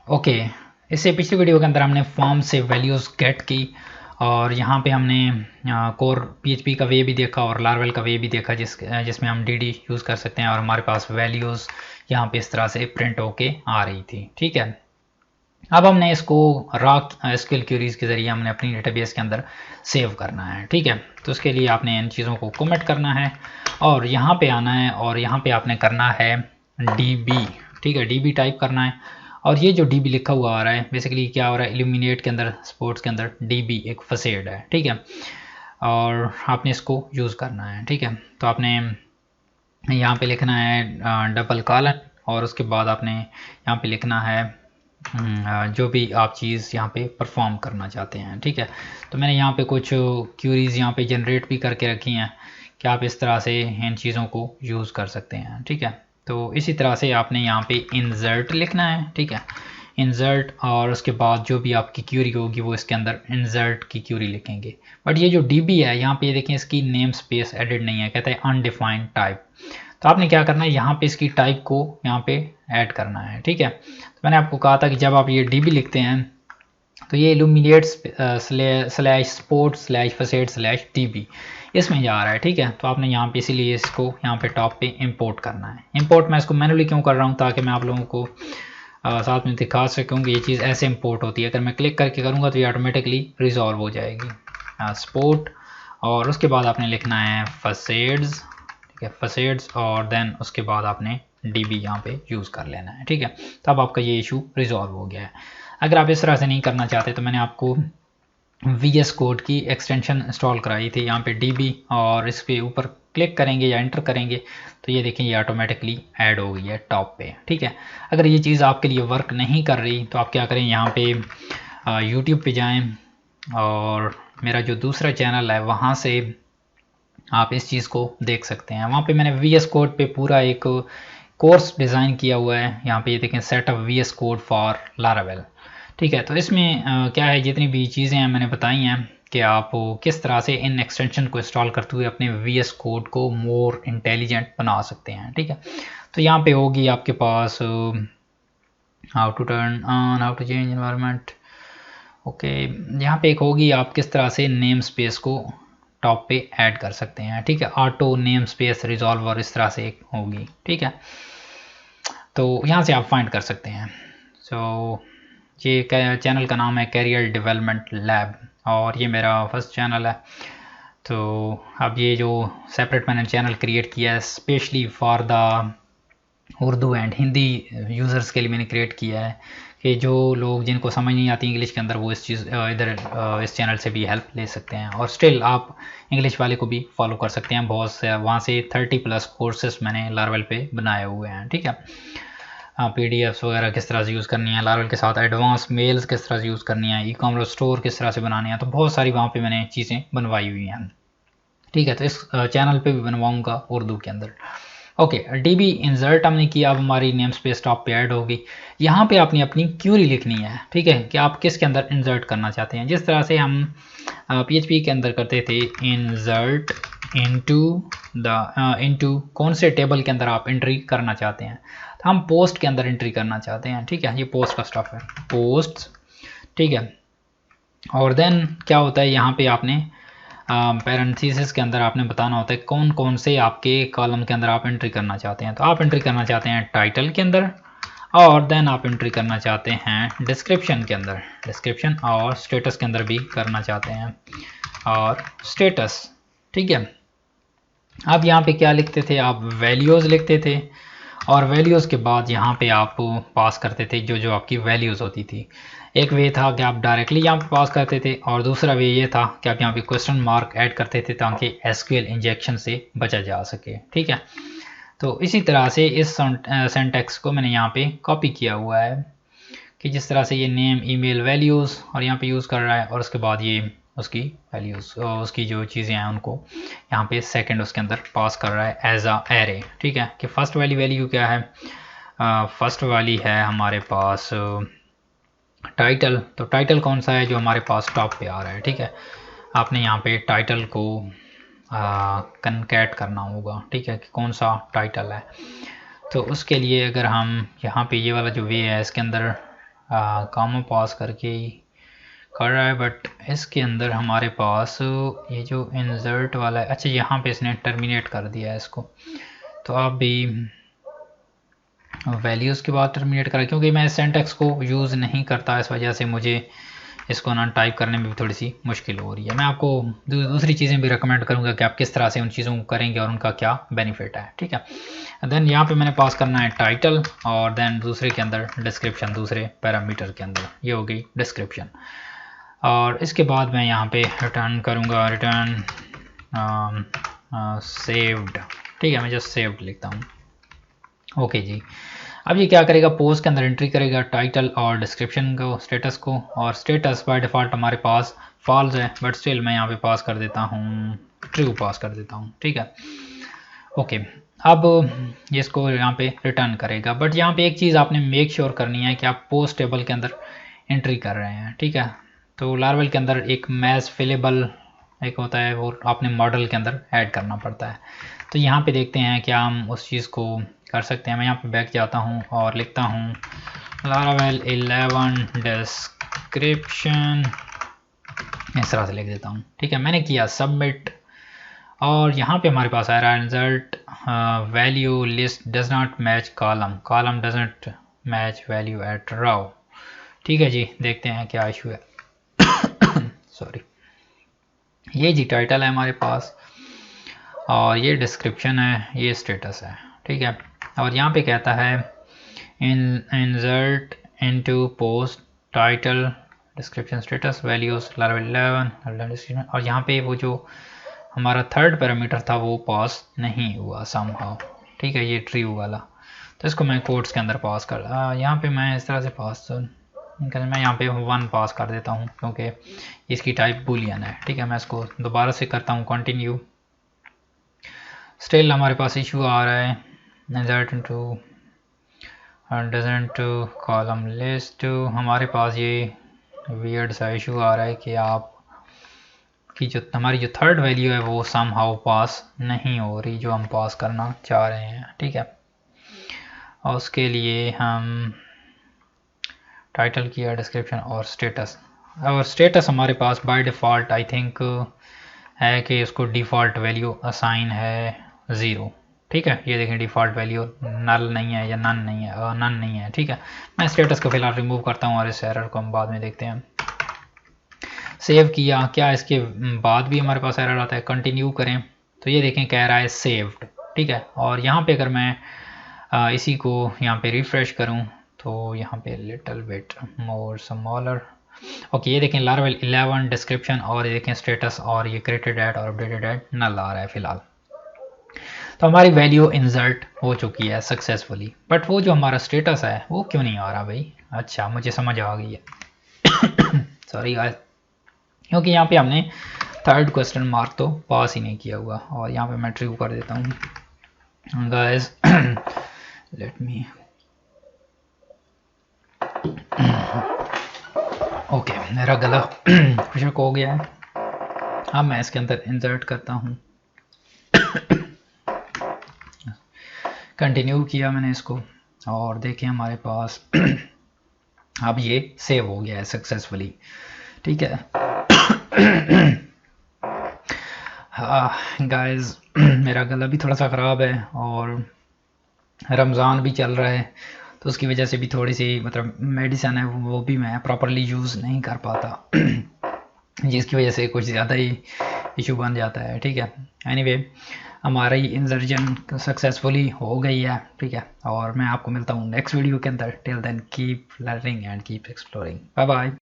Okay, इससे पिछली video के अंदर हमने फॉर्म से वैल्यूज़ गेट की और यहाँ पे हमने कोर पीएचपी का वे भी देखा और लारवेल का वे भी देखा जिसमें हम डीडी यूज़ कर सकते हैं और हमारे पास वैल्यूज़ यहाँ पे इस तरह से प्रिंट होके आ रही थी। ठीक है, अब हमने इसको रॉ एसक्यूएल क्यूरीज के ज़रिए हमने अपनी डेटाबेस के अंदर सेव करना है। ठीक है, तो उसके लिए आपने इन चीज़ों को कमेंट करना है और यहाँ पे आना है और यहाँ पे आपने करना है db। ठीक है, db टाइप करना है और ये जो db लिखा हुआ आ रहा है बेसिकली क्या हो रहा है, इल्यूमिनेट के अंदर स्पोर्ट्स के अंदर db एक फसेड है। ठीक है, और आपने इसको यूज़ करना है। ठीक है, तो आपने यहाँ पे लिखना है डबल कॉलन और उसके बाद आपने यहाँ पे लिखना है जो भी आप चीज़ यहाँ पे परफॉर्म करना चाहते हैं। ठीक है, तो मैंने यहाँ पे कुछ क्यूरीज यहाँ पे जनरेट भी करके रखी हैं कि आप इस तरह से इन चीज़ों को यूज़ कर सकते हैं। ठीक है, तो इसी तरह से आपने यहाँ पे इंसर्ट लिखना है। ठीक है, इंसर्ट और उसके बाद जो भी आपकी क्यूरी होगी वो इसके अंदर इंसर्ट की क्यूरी लिखेंगे। बट ये जो डीबी है यहाँ पे देखें इसकी नेम स्पेस एडिट नहीं है, कहता है अनडिफाइंड टाइप। तो आपने क्या करना है, यहाँ पे इसकी टाइप को यहाँ पे ऐड करना है। ठीक है, तो मैंने आपको कहा था कि जब आप ये डीबी लिखते हैं तो ये Illuminate slash support slash facade slash DB इसमें जा रहा है। ठीक है, तो आपने यहाँ पे इसीलिए इसको यहाँ पे टॉप पे इंपोर्ट करना है। इंपोर्ट मैं इसको मैनुअली क्यों कर रहा हूँ, ताकि मैं आप लोगों को साथ में दिखा सकूँ कि ये चीज़ ऐसे इंपोर्ट होती है। अगर मैं क्लिक करके करूँगा तो ये ऑटोमेटिकली रिजॉल्व हो जाएगी स्पोर्ट और उसके बाद आपने लिखना है फसेड्स। ठीक है, फसेड्स और देन उसके बाद आपने डीबी यहाँ पे यूज़ कर लेना है। ठीक है, तो अब आपका ये इशू रिजॉल्व हो गया है। अगर आप इस तरह से नहीं करना चाहते तो मैंने आपको VS कोड की एक्सटेंशन इंस्टॉल कराई थी। यहाँ पे डीबी और इस पे ऊपर क्लिक करेंगे या एंटर करेंगे तो ये देखें ये ऑटोमेटिकली ऐड हो गई है टॉप पे। ठीक है, अगर ये चीज़ आपके लिए वर्क नहीं कर रही तो आप क्या करें, यहाँ पे यूट्यूब पे जाएं और मेरा जो दूसरा चैनल है वहाँ से आप इस चीज़ को देख सकते हैं। वहाँ पे मैंने VS कोड पे पूरा एक कोर्स डिज़ाइन किया हुआ है। यहाँ पे ये देखें setup VS code for Laravel. ठीक है, तो इसमें क्या है, जितनी भी चीज़ें हैं मैंने बताई हैं कि आप किस तरह से इन एक्सटेंशन को इंस्टॉल करते हुए अपने VS कोड को मोर इंटेलिजेंट बना सकते हैं। ठीक है, तो यहाँ पे होगी आपके पास how to turn on, how to change environment. Okay, यहाँ पे एक होगी आप किस तरह से नेम स्पेस को टॉप पे ऐड कर सकते हैं। ठीक है, ऑटो नेम स्पेस रिजॉल्वर इस तरह से एक होगी। ठीक है, तो यहाँ से आप फाइंड कर सकते हैं। सो ये चैनल का नाम है कैरियर डेवलपमेंट लैब और ये मेरा फर्स्ट चैनल है। तो अब ये जो सेपरेट मैंने चैनल क्रिएट किया है specially for the Urdu and Hindi users के लिए मैंने क्रिएट किया है कि जो लोग जिनको समझ नहीं आती इंग्लिश के अंदर वो इस चीज़ इधर इस चैनल से भी हेल्प ले सकते हैं और स्टिल आप इंग्लिश वाले को भी फॉलो कर सकते हैं। बहुत से वहाँ से 30+ कोर्सेस मैंने लारवेल पे बनाए हुए हैं। ठीक है, PDFs वगैरह किस तरह से यूज़ करनी है, लारवेल के साथ एडवांस मेल्स किस तरह से यूज़ करनी है, ई-कॉमर्स स्टोर किस तरह से बनानी है, तो बहुत सारी वहाँ पे मैंने चीज़ें बनवाई हुई हैं। ठीक है, तो इस चैनल पे भी बनवाऊँगा उर्दू के अंदर। ओके, डीबी इंसर्ट हमने किया, अब हमारी नेम स्पेस टॉप पे ऐड होगी। यहाँ पे आपने अपनी क्यूरी लिखनी है। ठीक है, कि आप किसके अंदर इंसर्ट करना चाहते हैं, जिस तरह से हम PHP के अंदर करते थे इंसर्ट इनटू कौन से टेबल के अंदर आप एंट्री करना चाहते हैं। तो हम पोस्ट के अंदर एंट्री करना चाहते हैं। ठीक है, ये पोस्ट का स्टफ है, पोस्ट। ठीक है, और देन क्या होता है, यहाँ पे आपने पैरेंथेसिस के अंदर आपने बताना होता है कौन कौन से आपके कॉलम के अंदर आप एंट्री करना चाहते हैं। तो आप एंट्री करना चाहते हैं टाइटल के अंदर और देन आप एंट्री करना चाहते हैं डिस्क्रिप्शन के अंदर, डिस्क्रिप्शन और स्टेटस के अंदर भी करना चाहते हैं और स्टेटस। ठीक है, आप यहाँ पे क्या लिखते थे, आप वैल्यूज़ लिखते थे और वैल्यूज़ के बाद यहाँ पे आप पास करते थे जो जो आपकी वैल्यूज़ होती थी। एक वे था कि आप डायरेक्टली यहाँ पे पास करते थे और दूसरा वे ये था कि आप यहाँ पे क्वेश्चन मार्क ऐड करते थे ताकि SQL इंजेक्शन से बचा जा सके। ठीक है, तो इसी तरह से इस सिंटैक्स को मैंने यहाँ पे कॉपी किया हुआ है कि जिस तरह से ये नेम ईमेल वैल्यूज़ और यहाँ पे यूज़ कर रहा है और उसके बाद ये उसकी वैल्यूज़ उसकी जो चीज़ें हैं उनको यहाँ पे सेकंड उसके अंदर पास कर रहा है एज अ एरे। ठीक है, कि फ़र्स्ट वाली वैल्यू क्या है, फर्स्ट वाली है हमारे पास टाइटल। तो टाइटल कौन सा है जो हमारे पास टॉप पे आ रहा है। ठीक है, आपने यहाँ पे टाइटल को कनकैट करना होगा। ठीक है, कि कौन सा टाइटल है। तो उसके लिए अगर हम यहाँ पे ये वाला जो वे है इसके अंदर कामा पास करके ही कर रहा है, बट इसके अंदर हमारे पास ये जो इंसर्ट वाला है, अच्छा यहाँ पे इसने टर्मिनेट कर दिया है इसको, तो आप भी वैल्यूज़ के बाद टर्मिनेट करा, क्योंकि मैं सिंटैक्स को यूज़ नहीं करता, इस वजह से मुझे इसको ना टाइप करने में भी थोड़ी सी मुश्किल हो रही है। मैं आपको दूसरी चीज़ें भी रिकमेंड करूँगा कि आप किस तरह से उन चीज़ों को करेंगे और उनका क्या बेनिफिट है, ठीक है। देन यहाँ पे मैंने पास करना है टाइटल, और देन दूसरे के अंदर डिस्क्रिप्शन, दूसरे पैरामीटर के अंदर ये हो गई डिस्क्रिप्शन। और इसके बाद मैं यहाँ पे रिटर्न करूँगा, रिटर्न सेव्ड, ठीक है, मैं जस्ट सेव्ड लिखता हूँ। ओके जी, अब ये क्या करेगा, पोस्ट के अंदर एंट्री करेगा टाइटल और डिस्क्रिप्शन को, स्टेटस को, और स्टेटस बाय डिफ़ॉल्ट हमारे पास फॉल्स है, बट स्टिल मैं यहाँ पे पास कर देता हूँ ट्रू, पास कर देता हूँ, ठीक है। ओके, अब ये इसको यहाँ पे रिटर्न करेगा, बट यहाँ पे एक चीज़ आपने मेक श्योर करनी है कि आप पोस्ट टेबल के अंदर एंट्री कर रहे हैं, ठीक है। तो लार्वल के अंदर एक मैच फिलेबल एक होता है, वो आपने मॉडल के अंदर ऐड करना पड़ता है। तो यहाँ पे देखते हैं क्या हम उस चीज़ को कर सकते हैं। मैं यहाँ पे बैक जाता हूँ और लिखता हूँ लारावेल 11 डिस्क्रिप्शन, इस तरह से लिख देता हूँ, ठीक है। मैंने किया सबमिट, और यहाँ पे हमारे पास आ रहा है result value list does not match column, column does not match value at row, ठीक है जी। देखते हैं क्या इशू है। सॉरी, ये जी टाइटल है हमारे पास, और ये डिस्क्रिप्शन है, ये स्टेटस है, ठीक है। और यहाँ पे कहता है insert into post title description status values Laravel 11, और यहाँ पे वो जो हमारा थर्ड पैरामीटर था वो पास नहीं हुआ समहाउ, ठीक है, ये ट्रू वाला। तो इसको मैं कोट्स के अंदर पास कर, यहाँ पे मैं इस तरह से पास, मैं यहाँ पे 1 पास कर देता हूँ क्योंकि इसकी टाइप बूलियन है, ठीक है। मैं इसको दोबारा से करता हूँ कंटिन्यू, स्टिल हमारे पास इशू आ रहा है insert into doesn't column list, हमारे पास ये वियर्ड सा इशू आ रहा है कि आप की जो हमारी जो थर्ड वैल्यू है वो समहाउ पास नहीं हो रही जो हम पास करना चाह रहे हैं, ठीक है। और उसके लिए हम टाइटल किया, डिस्क्रिप्शन और स्टेटस, और स्टेटस हमारे पास बाय डिफ़ॉल्ट आई थिंक है कि इसको डिफ़ॉल्ट वैल्यू असाइन है 0, ठीक है। ये देखें डिफ़ॉल्ट वैल्यू नल नहीं है या नन नहीं है, ठीक है। मैं स्टेटस को फिलहाल रिमूव करता हूँ और इस एरर को हम बाद में देखते हैं। सेव किया, क्या इसके बाद भी हमारे पास एरर आता है, कंटिन्यू करें तो ये देखें कह रहा है सेव्ड, ठीक है। और यहाँ पे अगर मैं इसी को यहाँ पे रिफ्रेश करूँ तो यहाँ पे little bit more smaller, okay, ये देखें लारावेल 11 डिस्क्रिप्शन, और ये देखें स्टेटस, और ये क्रिएटेड एट और अपडेटेड एट नल आ रहा है फिलहाल। तो हमारी वैल्यू इंसर्ट हो चुकी है सक्सेसफुली, बट वो जो हमारा स्टेटस है वो क्यों नहीं आ रहा भाई। अच्छा, मुझे समझ आ गई है सॉरी गाइस, क्योंकि यहाँ पे हमने थर्ड क्वेश्चन मार्क तो पास ही नहीं किया हुआ, और यहाँ पे मैं ट्रू कर देता हूँ गाइस। लेट मी, ओके, मेरा गला खुशक हो गया है। अब मैं इसके अंदर इंसर्ट करता हूँ, कंटिन्यू किया मैंने इसको, और देखें हमारे पास अब ये सेव हो गया है सक्सेसफुली, ठीक है। गाइस मेरा गला भी थोड़ा सा ख़राब है और रमज़ान भी चल रहा है, तो उसकी वजह से भी थोड़ी सी मतलब मेडिसिन है वो भी मैं प्रॉपरली यूज़ नहीं कर पाता जिसकी वजह से कुछ ज़्यादा ही इशू बन जाता है, ठीक है। एनीवे, हमारी इंसर्जन सक्सेसफुली हो गई है, ठीक है। और मैं आपको मिलता हूँ नेक्स्ट वीडियो के अंदर। Till then keep learning and keep exploring, bye bye.